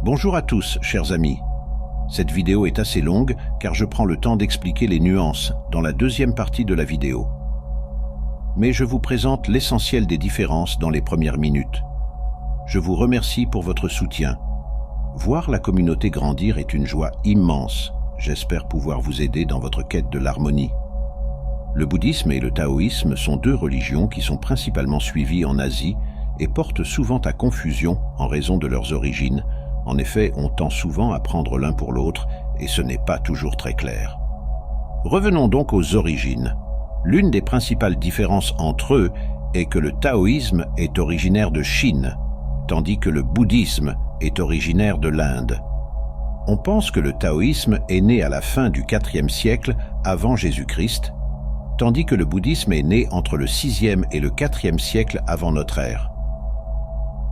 Bonjour à tous, chers amis. Cette vidéo est assez longue car je prends le temps d'expliquer les nuances dans la deuxième partie de la vidéo. Mais je vous présente l'essentiel des différences dans les premières minutes. Je vous remercie pour votre soutien. Voir la communauté grandir est une joie immense. J'espère pouvoir vous aider dans votre quête de l'harmonie. Le bouddhisme et le taoïsme sont deux religions qui sont principalement suivies en Asie et portent souvent à confusion en raison de leurs origines. En effet, on tend souvent à prendre l'un pour l'autre et ce n'est pas toujours très clair. Revenons donc aux origines. L'une des principales différences entre eux est que le taoïsme est originaire de Chine, tandis que le bouddhisme est originaire de l'Inde. On pense que le taoïsme est né à la fin du IVe siècle avant Jésus-Christ, tandis que le bouddhisme est né entre le VIe et le IVe siècle avant notre ère.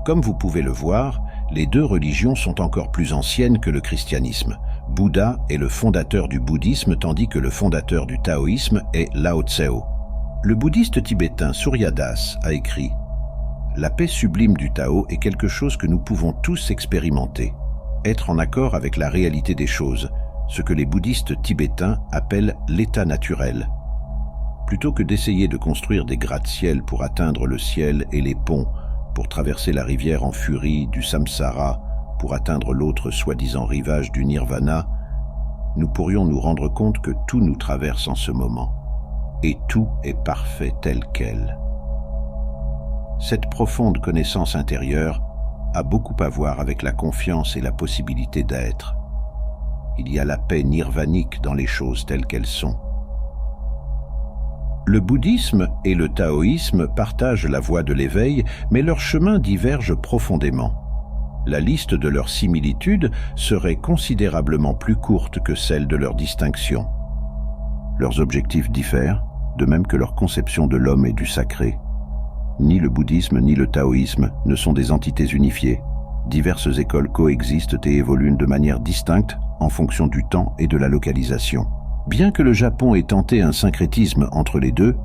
Comme vous pouvez le voir, les deux religions sont encore plus anciennes que le christianisme. Bouddha est le fondateur du bouddhisme tandis que le fondateur du taoïsme est Lao Tseu. Le bouddhiste tibétain Surya Das a écrit « La paix sublime du Tao est quelque chose que nous pouvons tous expérimenter, être en accord avec la réalité des choses, ce que les bouddhistes tibétains appellent l'état naturel. Plutôt que d'essayer de construire des gratte-ciel pour atteindre le ciel et les ponts, pour traverser la rivière en furie du samsara, pour atteindre l'autre soi-disant rivage du nirvana, nous pourrions nous rendre compte que tout nous traverse en ce moment, et tout est parfait tel quel. Cette profonde connaissance intérieure a beaucoup à voir avec la confiance et la possibilité d'être. Il y a la paix nirvanique dans les choses telles qu'elles sont. Le bouddhisme et le taoïsme partagent la voie de l'éveil, mais leurs chemins divergent profondément. La liste de leurs similitudes serait considérablement plus courte que celle de leurs distinctions. Leurs objectifs diffèrent, de même que leur conception de l'homme et du sacré. Ni le bouddhisme ni le taoïsme ne sont des entités unifiées. Diverses écoles coexistent et évoluent de manière distincte en fonction du temps et de la localisation. Bien que le Japon ait tenté un syncrétisme entre les deux,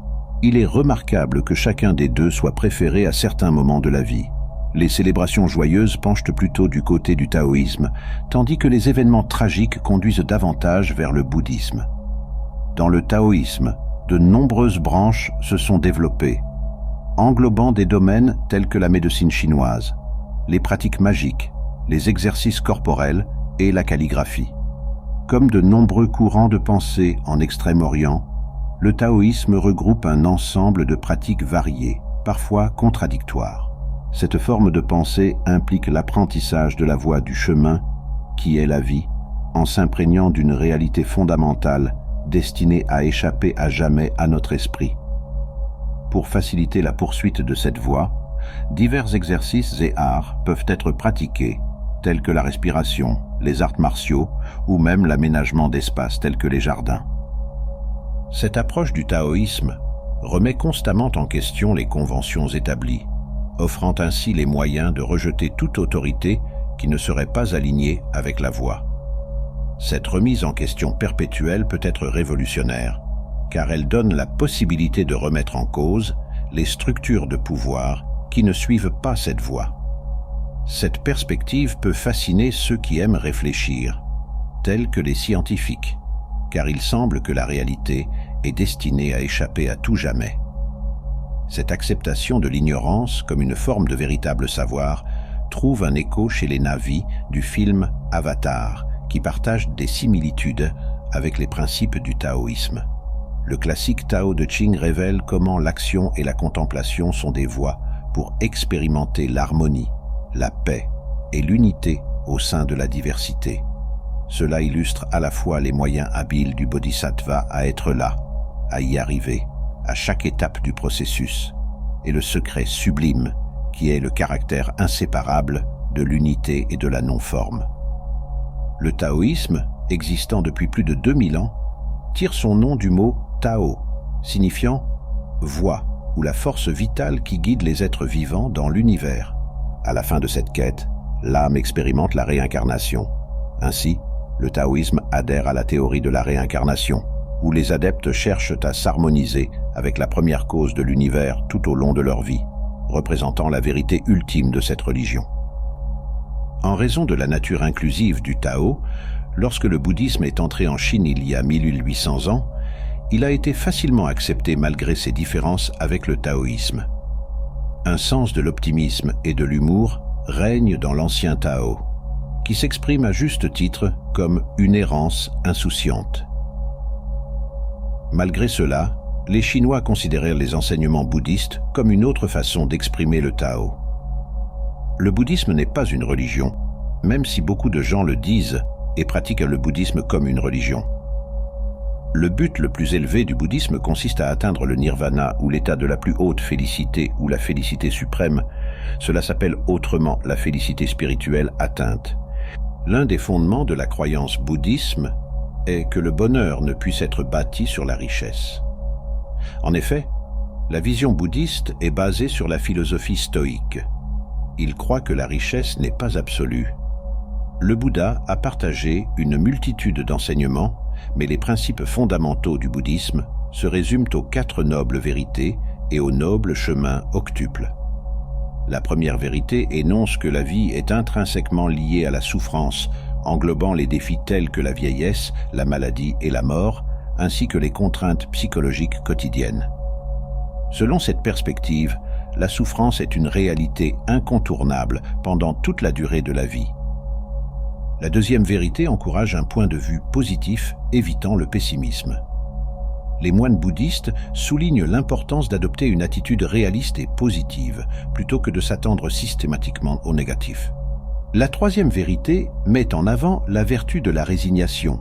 il est remarquable que chacun des deux soit préféré à certains moments de la vie. Les célébrations joyeuses penchent plutôt du côté du taoïsme, tandis que les événements tragiques conduisent davantage vers le bouddhisme. Dans le taoïsme, de nombreuses branches se sont développées, englobant des domaines tels que la médecine chinoise, les pratiques magiques, les exercices corporels et la calligraphie. Comme de nombreux courants de pensée en Extrême-Orient, le taoïsme regroupe un ensemble de pratiques variées, parfois contradictoires. Cette forme de pensée implique l'apprentissage de la voie du chemin, qui est la vie, en s'imprégnant d'une réalité fondamentale destinée à échapper à jamais à notre esprit. Pour faciliter la poursuite de cette voie, divers exercices et arts peuvent être pratiqués, tels que la respiration, les arts martiaux ou même l'aménagement d'espaces tels que les jardins. Cette approche du taoïsme remet constamment en question les conventions établies, offrant ainsi les moyens de rejeter toute autorité qui ne serait pas alignée avec la voie. Cette remise en question perpétuelle peut être révolutionnaire, car elle donne la possibilité de remettre en cause les structures de pouvoir qui ne suivent pas cette voie. Cette perspective peut fasciner ceux qui aiment réfléchir, tels que les scientifiques, car il semble que la réalité est destinée à échapper à tout jamais. Cette acceptation de l'ignorance comme une forme de véritable savoir trouve un écho chez les Na'vi du film Avatar, qui partagent des similitudes avec les principes du taoïsme. Le classique Tao de Ching révèle comment l'action et la contemplation sont des voies pour expérimenter l'harmonie, la paix et l'unité au sein de la diversité. Cela illustre à la fois les moyens habiles du bodhisattva à être là, à y arriver, à chaque étape du processus, et le secret sublime qui est le caractère inséparable de l'unité et de la non-forme. Le taoïsme, existant depuis plus de 2000 ans, tire son nom du mot Tao, signifiant « voie » ou la force vitale qui guide les êtres vivants dans l'univers. À la fin de cette quête, l'âme expérimente la réincarnation. Ainsi, le taoïsme adhère à la théorie de la réincarnation, où les adeptes cherchent à s'harmoniser avec la première cause de l'univers tout au long de leur vie, représentant la vérité ultime de cette religion. En raison de la nature inclusive du Tao, lorsque le bouddhisme est entré en Chine il y a 1800 ans, il a été facilement accepté malgré ses différences avec le taoïsme. Un sens de l'optimisme et de l'humour règne dans l'ancien Tao, qui s'exprime à juste titre comme une errance insouciante. Malgré cela, les Chinois considérèrent les enseignements bouddhistes comme une autre façon d'exprimer le Tao. Le bouddhisme n'est pas une religion, même si beaucoup de gens le disent et pratiquent le bouddhisme comme une religion. Le but le plus élevé du bouddhisme consiste à atteindre le nirvana ou l'état de la plus haute félicité ou la félicité suprême. Cela s'appelle autrement la félicité spirituelle atteinte. L'un des fondements de la croyance bouddhisme est que le bonheur ne puisse être bâti sur la richesse. En effet, la vision bouddhiste est basée sur la philosophie stoïque. Il croit que la richesse n'est pas absolue. Le Bouddha a partagé une multitude d'enseignements, mais les principes fondamentaux du bouddhisme se résument aux 4 nobles vérités et au noble chemin octuple. La première vérité énonce que la vie est intrinsèquement liée à la souffrance, englobant les défis tels que la vieillesse, la maladie et la mort, ainsi que les contraintes psychologiques quotidiennes. Selon cette perspective, la souffrance est une réalité incontournable pendant toute la durée de la vie. La deuxième vérité encourage un point de vue positif, évitant le pessimisme. Les moines bouddhistes soulignent l'importance d'adopter une attitude réaliste et positive, plutôt que de s'attendre systématiquement au négatif. La troisième vérité met en avant la vertu de la résignation,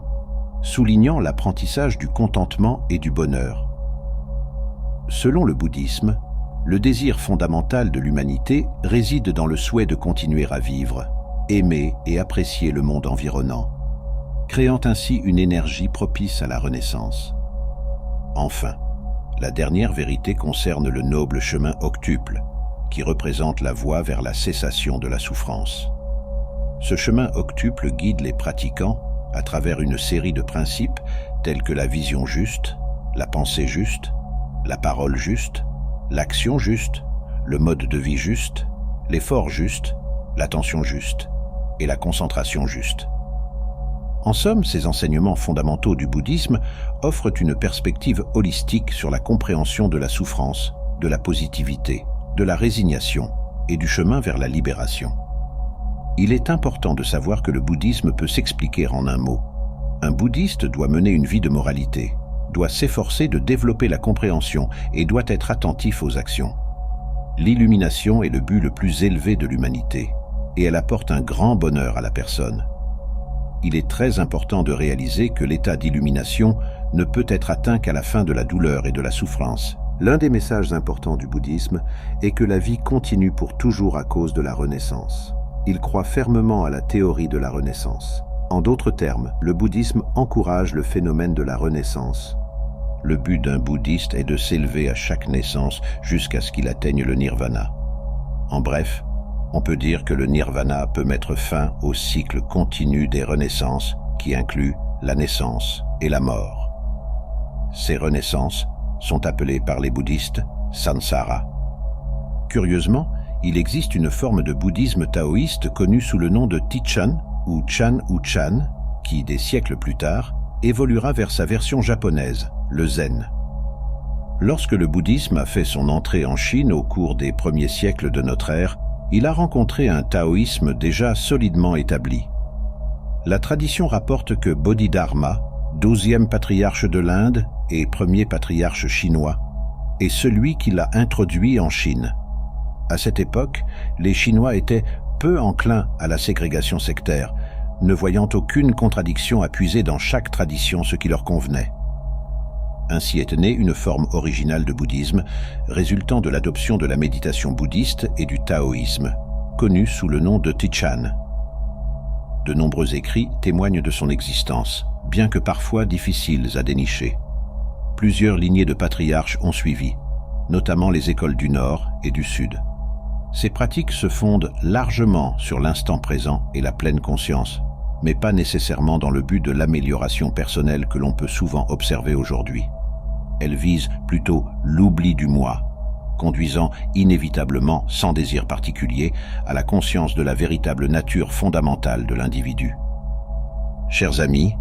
soulignant l'apprentissage du contentement et du bonheur. Selon le bouddhisme, le désir fondamental de l'humanité réside dans le souhait de continuer à vivre, aimer et apprécier le monde environnant, créant ainsi une énergie propice à la renaissance. Enfin, la dernière vérité concerne le noble chemin octuple, qui représente la voie vers la cessation de la souffrance. Ce chemin octuple guide les pratiquants à travers une série de principes tels que la vision juste, la pensée juste, la parole juste, l'action juste, le mode de vie juste, l'effort juste, l'attention juste et la concentration juste. En somme, ces enseignements fondamentaux du bouddhisme offrent une perspective holistique sur la compréhension de la souffrance, de la positivité, de la résignation et du chemin vers la libération. Il est important de savoir que le bouddhisme peut s'expliquer en un mot. Un bouddhiste doit mener une vie de moralité, doit s'efforcer de développer la compréhension et doit être attentif aux actions. L'illumination est le but le plus élevé de l'humanité, et elle apporte un grand bonheur à la personne. Il est très important de réaliser que l'état d'illumination ne peut être atteint qu'à la fin de la douleur et de la souffrance. L'un des messages importants du bouddhisme est que la vie continue pour toujours à cause de la renaissance. Il croit fermement à la théorie de la renaissance. En d'autres termes, le bouddhisme encourage le phénomène de la renaissance. Le but d'un bouddhiste est de s'élever à chaque naissance jusqu'à ce qu'il atteigne le nirvana. En bref, on peut dire que le nirvana peut mettre fin au cycle continu des renaissances qui inclut la naissance et la mort. Ces renaissances sont appelées par les bouddhistes samsara. Curieusement, il existe une forme de bouddhisme taoïste connue sous le nom de Tichan ou Chan, qui, des siècles plus tard, évoluera vers sa version japonaise, le Zen. Lorsque le bouddhisme a fait son entrée en Chine au cours des premiers siècles de notre ère, il a rencontré un taoïsme déjà solidement établi. La tradition rapporte que Bodhidharma, 12e patriarche de l'Inde et premier patriarche chinois, est celui qui l'a introduit en Chine. À cette époque, les Chinois étaient peu enclins à la ségrégation sectaire, ne voyant aucune contradiction à puiser dans chaque tradition ce qui leur convenait. Ainsi est née une forme originale de bouddhisme, résultant de l'adoption de la méditation bouddhiste et du taoïsme, connue sous le nom de Tichan. De nombreux écrits témoignent de son existence, bien que parfois difficiles à dénicher. Plusieurs lignées de patriarches ont suivi, notamment les écoles du Nord et du Sud. Ces pratiques se fondent largement sur l'instant présent et la pleine conscience, mais pas nécessairement dans le but de l'amélioration personnelle que l'on peut souvent observer aujourd'hui. Elles visent plutôt l'oubli du moi, conduisant inévitablement, sans désir particulier, à la conscience de la véritable nature fondamentale de l'individu. Chers amis,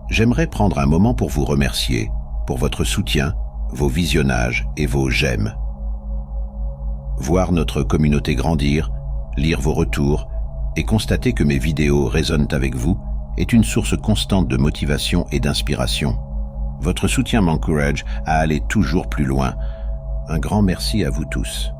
j'aimerais prendre un moment pour vous remercier pour votre soutien, vos visionnages et vos j'aime. Voir notre communauté grandir, lire vos retours et constater que mes vidéos résonnent avec vous est une source constante de motivation et d'inspiration. Votre soutien m'encourage à aller toujours plus loin. Un grand merci à vous tous.